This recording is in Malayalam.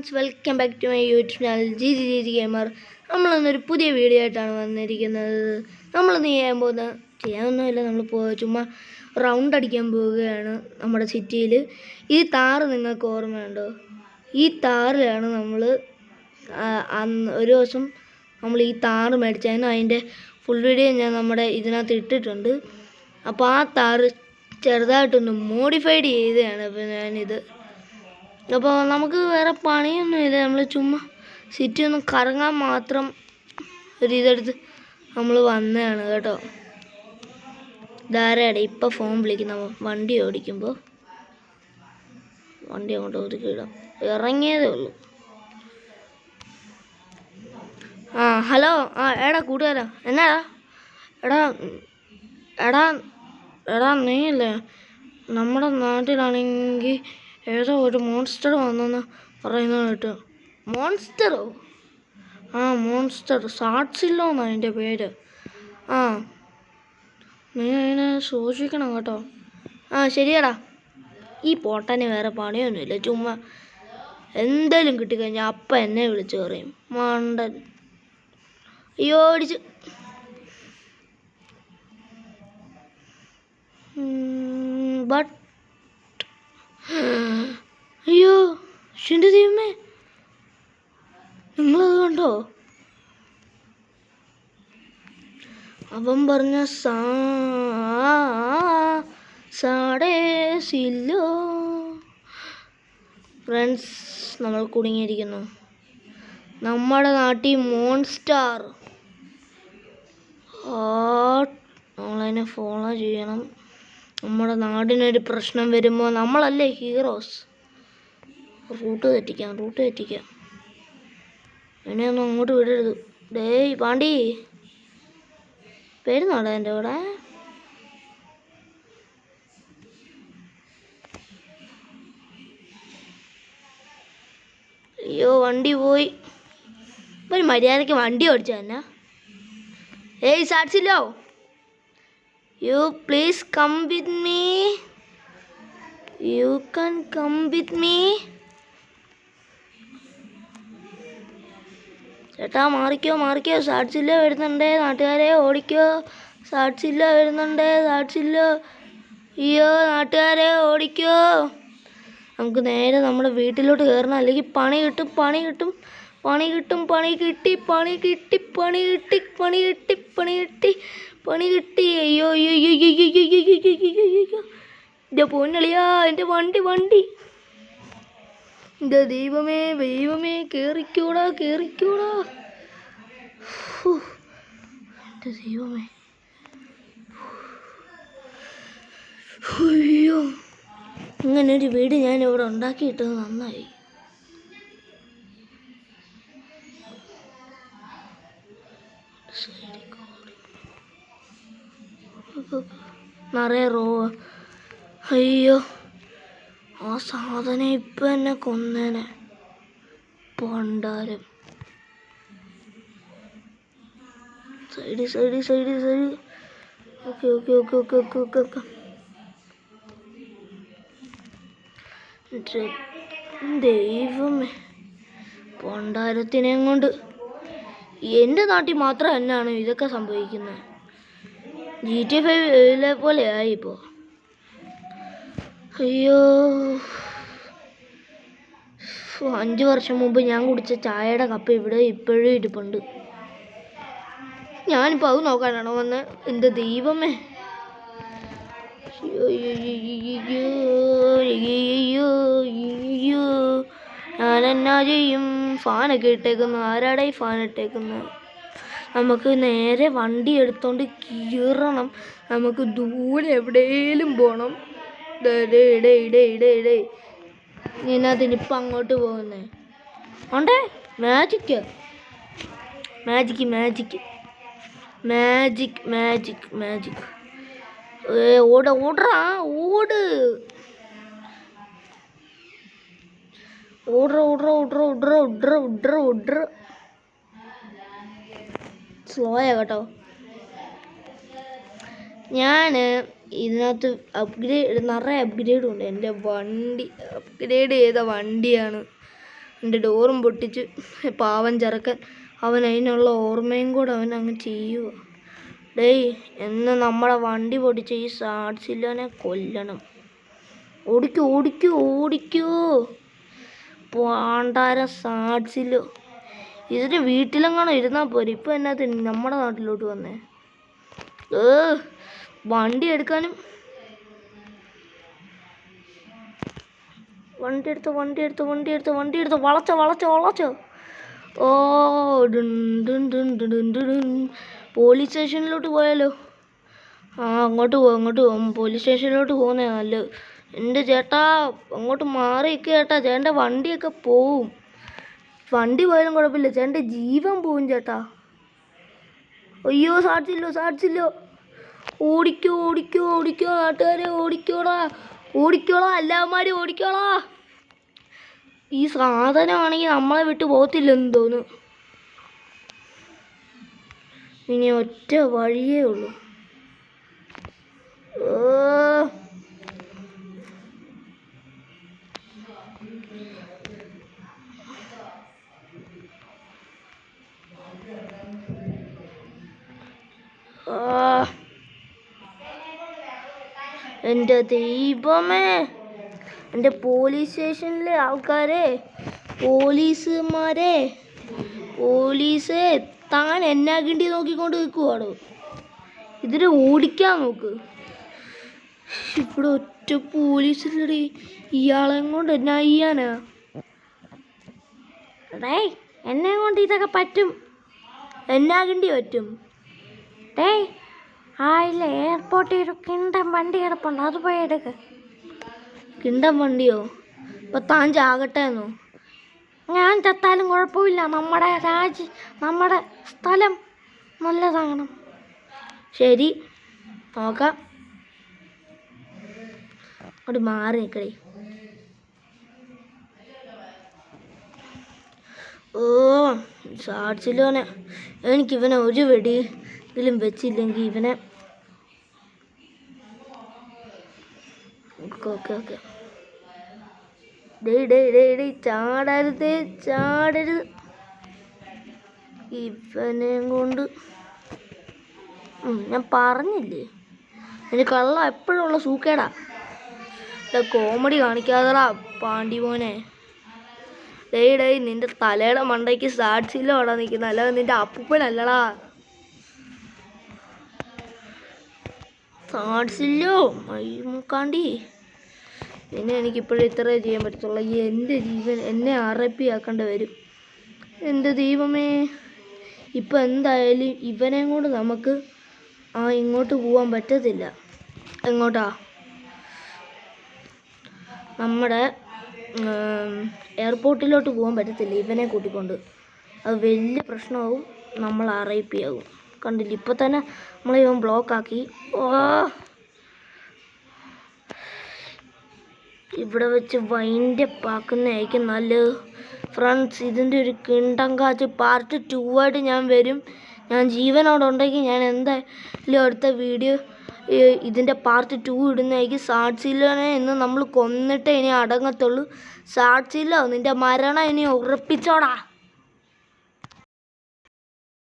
Friends, welcome back to my YouTube channel G gamer. നമ്മളിന്നൊരു പുതിയ വീഡിയോ ആയിട്ടാണ് വന്നിരിക്കുന്നത്. നമ്മളിന്ന് ചെയ്യാനൊന്നുമില്ല, ചുമ്മാ റൗണ്ട് അടിക്കാൻ പോവുകയാണ് നമ്മുടെ സിറ്റിയിൽ. ഈ താറ് നിങ്ങൾക്ക് ഓർമ്മയുണ്ടോ? ഈ താറിലാണ് നമ്മൾ ഒരു ദിവസം നമ്മൾ ഈ താറ് മേടിച്ചായിരുന്നു. അതിൻ്റെ ഫുൾ വീഡിയോ ഞാൻ നമ്മുടെ ഇതിനകത്ത് ഇട്ടിട്ടുണ്ട്. അപ്പോൾ ആ താറ് ചെറുതായിട്ടൊന്ന് മോഡിഫൈഡ് ചെയ്തതാണ് അപ്പോൾ ഞാനിത്. അപ്പോൾ നമുക്ക് വേറെ പണിയൊന്നുമില്ല, നമ്മൾ ചുമ്മാ സിറ്റി ഒന്ന് കറങ്ങാൻ മാത്രം ഒരു ഇതെടുത്ത് നമ്മൾ വന്നതാണ് കേട്ടോ. ധാരയുടെ ഇപ്പം ഫോൺ വിളിക്കുന്ന വണ്ടി ഓടിക്കുമ്പോൾ വണ്ടി അങ്ങോട്ട് ഒതുക്കിയിടാം, ഇറങ്ങിയതേ ഉള്ളൂ. ആ ഹലോ, എടാ കൂട്ടുകാരാ, എന്നാടാ? എടാ എടാ എടാ നീയല്ലേ? നമ്മുടെ നാട്ടിലാണെങ്കിൽ ഏതോ ഒരു മോൺസ്റ്റർ വന്നെന്ന് പറയുന്നത് കേട്ടോ. മോൺസ്റ്ററോ? ആ മോൺസ്റ്റർ, സാട്സില്ലോ എന്നാണ് അതിൻ്റെ പേര്. ആ നീ അതിനെ സൂക്ഷിക്കണം കേട്ടോ. ആ ശരിയാടാ. ഈ പോട്ടന് വേറെ പണിയൊന്നുമില്ല, ചുമ്മാ എന്തെങ്കിലും കിട്ടിക്കഴിഞ്ഞാൽ അപ്പം എന്നെ വിളിച്ച് പറയും മണ്ടൻ. അയ്യോ അടിച്ച്. ബട്ട് അയ്യോ എൻ്റെ ദൈവമേ, നിങ്ങളത് കണ്ടോ? അവൻ പറഞ്ഞ സാടേസില്ലോ. ഫ്രണ്ട്സ്, നമ്മൾ കുടുങ്ങിയിരിക്കുന്നു. നമ്മുടെ നാട്ടിൽ മോൺസ്റ്റർ. നമ്മളതിനെ ഫോളോ ചെയ്യണം. നമ്മുടെ നാടിനൊരു പ്രശ്നം വരുമ്പോൾ നമ്മളല്ലേ ഹീറോസ്. റൂട്ട് തെറ്റിക്കാം. എന്നെയൊന്നും അങ്ങോട്ട് വിടരുത്. ഡേയ് പാണ്ടി, വരുന്നോടാ എൻ്റെ കൂടെ? അയ്യോ വണ്ടി പോയി. ഒരു മര്യാദയ്ക്ക് വണ്ടി ഓടിച്ചു തന്നെ. ഏയ് സാക്സില്ലോ, you please come with me. You can come with me. ചേട്ടാ മാറിക്കോ, സാട്സില്ലോ വരുന്നുണ്ടേ, നാട്ടുകാരെ ഓടിക്കോ. സാട്സില്ലോ വരുന്നുണ്ടേ, സാട്സില്ലോ. അയ്യോ നാട്ടുകാരെ ഓടിക്കോ. നമുക്ക് നേരെ നമ്മുടെ വീട്ടിലോട്ട് കയറണം, അല്ലെങ്കിൽ പണി കിട്ടി. അയ്യോ എൻ്റെ പൊന്നളിയാ, എൻ്റെ വണ്ടി. എൻ്റെ ദൈവമേ കേറിക്കോടാ. എൻ്റെ ദൈവമേ, അയ്യോ ഇങ്ങനൊരു വീട് ഞാൻ ഇവിടെ ഉണ്ടാക്കിയിട്ടത് നന്നായി. നിറയെ അയ്യോ ആ സാധനം ഇപ്പം എന്നെ കൊന്നേനെ പണ്ടാരം. സൈഡ്. ഓക്കെ. ദൈവമേ, പണ്ടാരത്തിനെ കൊണ്ട് എൻ്റെ നാട്ടിൽ മാത്രം എന്നാണ് ഇതൊക്കെ സംഭവിക്കുന്നത്. GTA 5 പോലെ ആയിപ്പോൾ. അയ്യോ 5 വർഷം മുമ്പ് ഞാൻ കുടിച്ച ചായയുടെ കപ്പ് ഇവിടെ ഇപ്പോഴും ഇരിപ്പുണ്ട്. ഞാനിപ്പോൾ അത് നോക്കാനാണോ വന്നത്? എൻ്റെ ദൈവമേ, ഞാനെന്നാ ചെയ്യും? ഫാനൊക്കെ ഇട്ടേക്കുന്നു. ആരാടെ ഈ ഫാൻ ഇട്ടേക്കുന്നത്? നമുക്ക് നേരെ വണ്ടി എടുത്തോണ്ട് കീറണം. നമുക്ക് ദൂരെ എവിടെയെങ്കിലും പോകണം. ഇതിനകത്തിനിപ്പം അങ്ങോട്ട് പോകുന്നേ ഉണ്ടേ. മാജിക് ഓട. സ്ലോയാ കേട്ടോ. ഞാൻ ഇതിനകത്ത് നിറയെ അപ്ഗ്രേഡും ഉണ്ട്. എൻ്റെ വണ്ടി അപ്ഗ്രേഡ് ചെയ്ത വണ്ടിയാണ്. എൻ്റെ ഡോറും പൊട്ടിച്ച്. പാവൻ ചെറുക്കൻ, അവൻ അതിനുള്ള ഓർമ്മയും കൂടെ അവൻ അങ്ങ് ചെയ്യുക. ഡേയ്, എന്ന് നമ്മുടെ വണ്ടി പൊട്ടിച്ച് ഈ സാഡ്സില്ലോനെ കൊല്ലണം. ഓടിക്കോ ഓടിക്കോ ഓടിക്കോ പാണ്ടാരം സാഡ്സില്ലോ. ഇതിൻ്റെ വീട്ടിലെങ്ങാനും ഇരുന്നാൽ പോരെ. ഇപ്പം എന്നാ നമ്മുടെ നാട്ടിലോട്ട് വന്നേ. വണ്ടി എടുക്കാനും വണ്ടി എടുത്ത് വളച്ചോ. ഓ പോലീസ് സ്റ്റേഷനിലോട്ട് പോയാലോ? അങ്ങോട്ട് പോവാം. പോലീസ് സ്റ്റേഷനിലോട്ട് പോകുന്നേ നല്ലത്. എൻ്റെ ചേട്ടാ അങ്ങോട്ട് മാറിയൊക്കെ ചേട്ടാ. ചേട്ടൻ്റെ വണ്ടിയൊക്കെ പോവും. വണ്ടി പോയാലും കുഴപ്പമില്ല, ചേട്ടൻ്റെ ജീവൻ പോവും ചേട്ടാ. അയ്യോ സാധിച്ചില്ലോ. ഓടിക്കോ നാട്ടുകാരെ, ഓടിക്കോളാ എല്ലാവന്മാരും ഓടിക്കോളാ. ഈ സാധനമാണെങ്കിൽ നമ്മളെ വിട്ട് പോകത്തില്ലെന്ന് തോന്നുന്നു. ഇനി ഒറ്റ വഴിയേ ഉള്ളൂ. എൻ്റെ ദൈവമേ, എൻ്റെ പോലീസ് സ്റ്റേഷനിലെ ആൾക്കാരെ, പോലീസുമാരെ, പോലീസേ, താൻ എന്നാ കിണ്ടി നോക്കിക്കൊണ്ട് നിൽക്കുവാടോ. ഇതിനെ ഓടിക്കാൻ നോക്ക്. ഇവിടെ ഒറ്റ പോലീസിലടി, ഇയാളെ കൊണ്ട് എന്നാ ചെയ്യാനാ? എന്നെ കൊണ്ട് ഇതൊക്കെ പറ്റും. എന്നാ കിണ്ടി പറ്റും? ഇല്ല, എയർപോർട്ടിൽ ഒരു കിണ്ടൻ വണ്ടി കിടപ്പുണ്ട്, അത് പോയി എടുക്ക. കിണ്ടൻ വണ്ടിയോ? ഇപ്പം താൻ ചാകട്ടെ എന്നോ? ഞാൻ ചത്താലും കുഴപ്പമില്ല. നമ്മുടെ സ്ഥലം നല്ലതാകണം. ശരി, നോക്കാം. അവിടെ മാറി നിൽക്കടേ. സാഡ്സിലോനെ, എനിക്കിവനെ ഒരു വെടി ഇതിലും വെച്ചില്ലെങ്കിൽ ഇവനെ ഓക്കെ. ചാടരുത്. ഇവനെ കൊണ്ട് ഞാൻ പറഞ്ഞില്ലേ, എനിക്ക് കള്ള എപ്പോഴുള്ള സൂക്കേടാ. കോമഡി കാണിക്കാതെടാ പാണ്ടി മോനെ. നിന്റെ തലയുടെ മണ്ടയ്ക്ക് സാഡ്സില്ലോ അവിടെ നിൽക്കുന്ന, അല്ലാതെ നിന്റെ അപ്പൂപ്പനല്ലടാ. സാഡ്സില്ലോ മൈമുക്കാണ്ടി. പിന്നെ എനിക്കിപ്പോഴും ഇത്രേ ചെയ്യാൻ പറ്റത്തുള്ളൂ. എൻ്റെ ജീവൻ എന്നെ അറപ്പിയാക്കേണ്ടി വരും. എൻ്റെ ദൈവമേ, ഇപ്പം എന്തായാലും ഇവനെയും കൊണ്ട് നമുക്ക് ഇങ്ങോട്ട് പോകാൻ പറ്റത്തില്ല. എങ്ങോട്ടാ? നമ്മുടെ എയർപോർട്ടിലോട്ട് പോകാൻ പറ്റത്തില്ല ഇവനെ കൂട്ടിക്കൊണ്ട്. അത് വലിയ പ്രശ്നമാവും, നമ്മൾ അറയിപ്പിയാകും. കണ്ടില്ല, ഇപ്പം തന്നെ ഇവൻ ബ്ലോക്കാക്കി. ഇവിടെ വെച്ച് വൈൻഡപ്പ് ആക്കുന്നതായിരിക്കും നല്ലത്. ഫ്രണ്ട്സ്, ഇതിൻ്റെ ഒരു കിണ്ടം കാച്ച് പാർട്ട് 2 ആയിട്ട് ഞാൻ വരും. ഞാൻ ജീവനോടെ ഉണ്ടെങ്കിൽ ഞാൻ എന്തായാലും അടുത്ത വീഡിയോ ഇതിൻ്റെ പാർട്ട് 2 ഇടുന്നതായിരിക്കും. സാഡ്സില്ലോനെ ഇന്ന് നമ്മൾ കൊന്നിട്ടേ ഇനി അടങ്ങത്തുള്ളൂ. സാഡ്സില്ലോ, നിൻ്റെ മരണം ഇനി ഉറപ്പിച്ചോടാ.